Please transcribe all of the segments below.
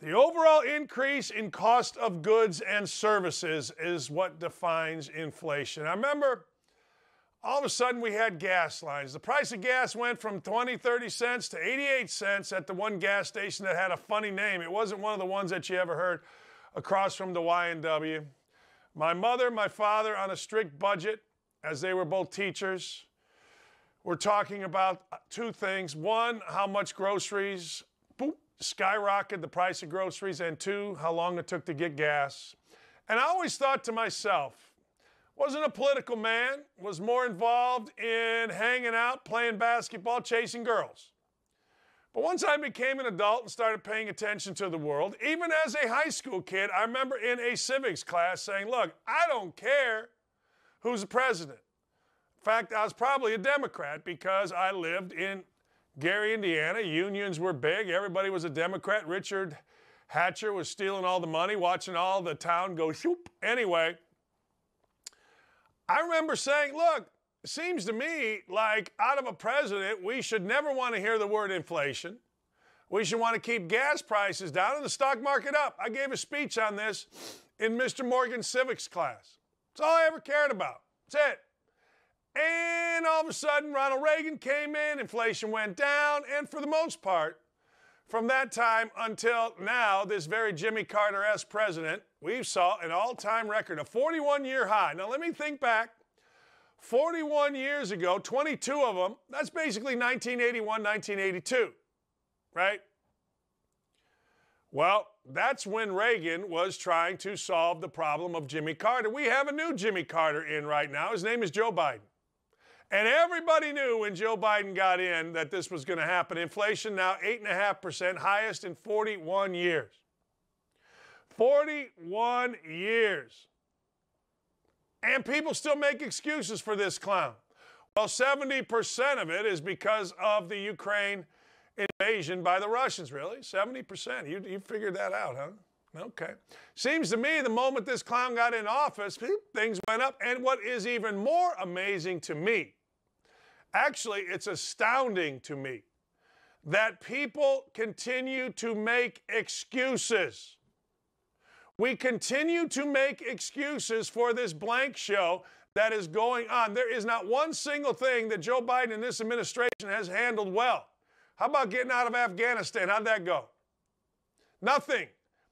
The overall increase in cost of goods and services is what defines inflation. I remember all of a sudden we had gas lines. The price of gas went from 20, 30 cents to 88 cents at the one gas station that had a funny name. It wasn't one of the ones that you ever heard across from the Y&W. My mother, my father, on a strict budget, as they were both teachers, were talking about two things. One, how much groceries skyrocketed, the price of groceries, and two, how long it took to get gas. And I always thought to myself, wasn't a political man, was more involved in hanging out, playing basketball, chasing girls. But once I became an adult and started paying attention to the world, even as a high school kid, I remember in a civics class saying, look, I don't care who's the president. In fact, I was probably a Democrat because I lived in Gary, Indiana. Unions were big. Everybody was a Democrat. Richard Hatcher was stealing all the money, watching all the town go shoop. Anyway, I remember saying, look, it seems to me like out of a president, we should never want to hear the word inflation. We should want to keep gas prices down and the stock market up. I gave a speech on this in Mr. Morgan's civics class. That's all I ever cared about. That's it. And all of a sudden, Ronald Reagan came in, inflation went down, and for the most part, from that time until now, this very Jimmy Carter-esque president, we saw an all-time record, a 41-year high. Now, let me think back. 41 years ago, 22 of them, that's basically 1981, 1982, right? Well, that's when Reagan was trying to solve the problem of Jimmy Carter. We have a new Jimmy Carter in right now. His name is Joe Biden. And everybody knew when Joe Biden got in that this was going to happen. Inflation now 8.5%, highest in 41 years. 41 years. And people still make excuses for this clown. Well, 70% of it is because of the Ukraine invasion by the Russians, really? 70%. You figured that out, huh? Okay. Seems to me the moment this clown got in office, things went up. And what is even more amazing to me, actually, it's astounding to me, that people continue to make excuses. We continue to make excuses for this blank show that is going on. There is not one single thing that Joe Biden and this administration has handled well. How about getting out of Afghanistan? How'd that go? Nothing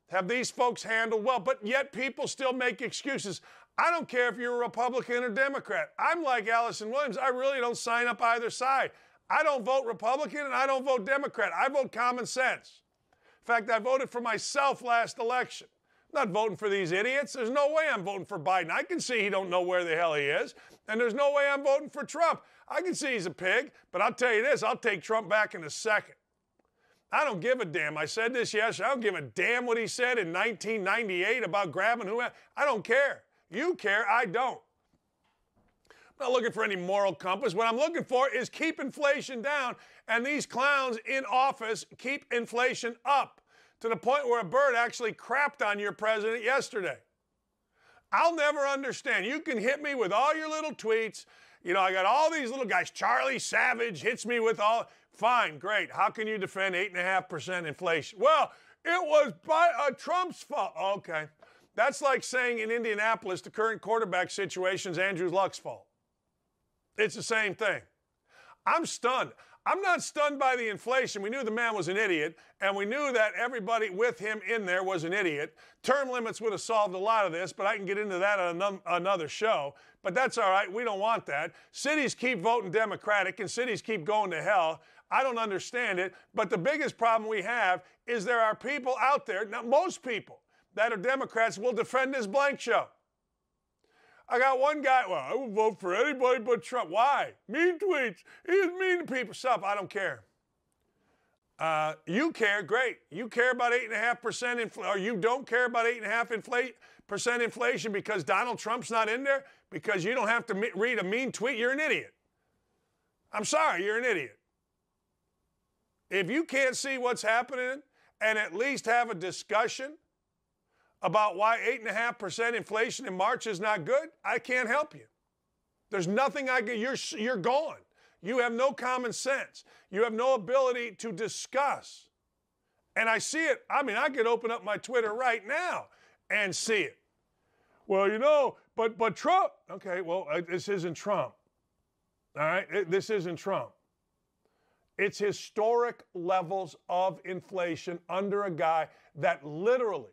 have these folks handled well, but yet people still make excuses. I don't care if you're a Republican or Democrat. I'm like Allison Williams. I really don't sign up either side. I don't vote Republican and I don't vote Democrat. I vote common sense. In fact, I voted for myself last election. I'm not voting for these idiots. There's no way I'm voting for Biden. I can see he don't know where the hell he is. And there's no way I'm voting for Trump. I can see he's a pig, but I'll tell you this, I'll take Trump back in a second. I don't give a damn. I said this yesterday. I don't give a damn what he said in 1998 about grabbing who. I don't care. You care. I don't. I'm not looking for any moral compass. What I'm looking for is keep inflation down, and these clowns in office keep inflation up to the point where a bird actually crapped on your president yesterday. I'll never understand. You can hit me with all your little tweets. You know, I got all these little guys. Charlie Savage hits me with all. Fine, great. How can you defend 8.5% inflation? Well, it was Trump's fault. Okay. That's like saying in Indianapolis the current quarterback situation is Andrew Luck's fault. It's the same thing. I'm stunned. I'm not stunned by the inflation. We knew the man was an idiot, and we knew that everybody with him in there was an idiot. Term limits would have solved a lot of this, but I can get into that on another show. But that's all right. We don't want that. Cities keep voting Democratic, and cities keep going to hell. I don't understand it. But the biggest problem we have is there are people out there, now most people that are Democrats will defend this blank show. I got one guy, well, I will vote for anybody but Trump. Why? Mean tweets. He's mean to people. Stop. I don't care. You care, great. You care about 8.5% inflation, or you don't care about 8.5% inflation because Donald Trump's not in there, because you don't have to read a mean tweet. You're an idiot. I'm sorry, you're an idiot. If you can't see what's happening and at least have a discussion about why 8.5% inflation in March is not good, I can't help you. There's nothing I can, you're gone. You have no common sense. You have no ability to discuss And I see it. I mean, I could open up my Twitter right now and see it. Well, you know, but Trump. Okay, well, this isn't Trump. All right, this isn't Trump. It's historic levels of inflation under a guy that literally,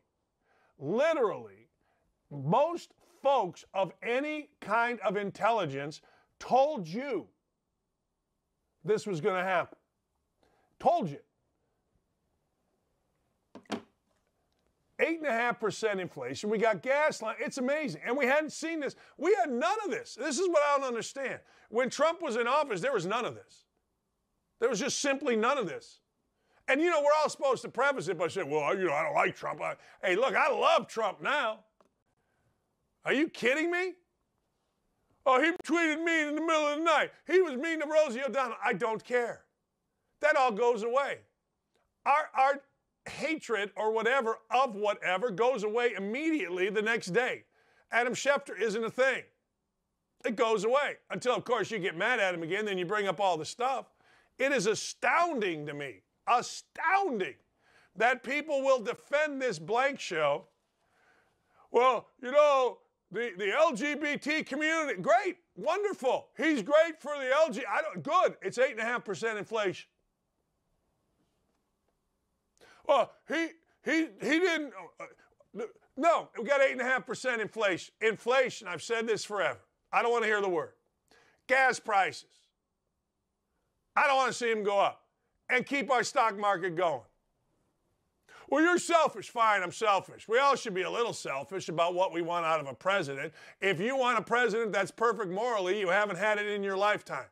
most folks of any kind of intelligence told you this was going to happen. Told you. 8.5% inflation. We got gas line. It's amazing. And we hadn't seen this. We had none of this. This is what I don't understand. When Trump was in office, there was none of this. There was just simply none of this. And, you know, we're all supposed to preface it by saying, well, you know, I don't like Trump. Hey, look, I love Trump now. Are you kidding me? Oh, he tweeted me in the middle of the night. He was mean to Rosie O'Donnell. I don't care. That all goes away. Our hatred or whatever of whatever goes away immediately the next day. Adam Schefter isn't a thing. It goes away. Until, of course, you get mad at him again, then you bring up all the stuff. It is astounding to me, astounding, that people will defend this blank show. Well, you know, the LGBT community, great, wonderful. He's great for the good, it's 8.5% inflation. Well, he didn't, no, we got 8.5% inflation. Inflation, I've said this forever. I don't want to hear the word. Gas prices. I don't want to see them go up. And keep our stock market going. Well, you're selfish. Fine, I'm selfish. We all should be a little selfish about what we want out of a president. If you want a president that's perfect morally, you haven't had it in your lifetime.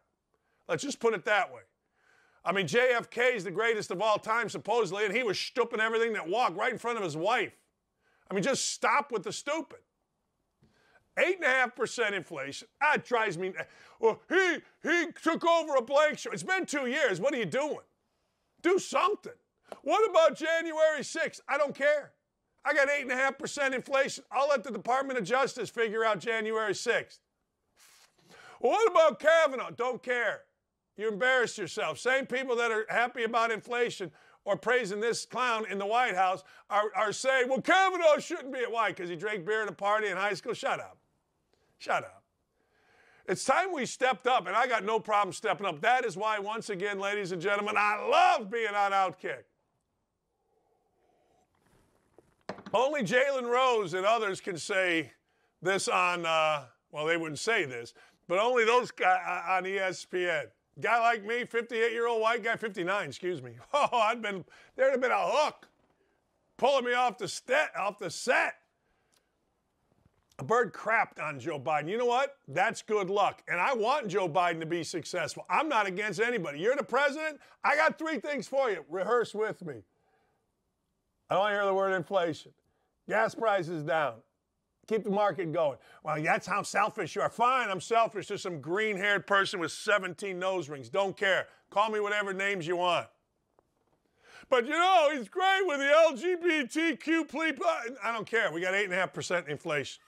Let's just put it that way. I mean, JFK is the greatest of all time, supposedly, and he was stooping everything that walked right in front of his wife. I mean, just stop with the stupid. 8.5% inflation. That drives me. Well, he took over a blank show. It's been 2 years. What are you doing? Do something. What about January 6th? I don't care. I got 8.5% inflation. I'll let the Department of Justice figure out January 6th. Well, what about Kavanaugh? Don't care. You embarrassed yourself. Same people that are happy about inflation or praising this clown in the White House are saying, well, Kavanaugh shouldn't be at White because he drank beer at a party in high school. Shut up. Shut up. It's time we stepped up, and I got no problem stepping up. That is why, once again, ladies and gentlemen, I love being on Outkick. Only Jalen Rose and others can say this on, well, they wouldn't say this, but only those guys on ESPN. Guy like me, 58-year-old white guy, 59, excuse me. Oh, there'd have been a hook pulling me off the set. A bird crapped on Joe Biden. You know what? That's good luck. And I want Joe Biden to be successful. I'm not against anybody. You're the president. I got 3 things for you. Rehearse with me. I don't want to hear the word inflation. Gas prices down. Keep the market going. Well, that's how selfish you are. Fine, I'm selfish to some green-haired person with 17 nose rings. Don't care. Call me whatever names you want. But, you know, he's great with the LGBTQ+. I don't care. We got 8.5% inflation.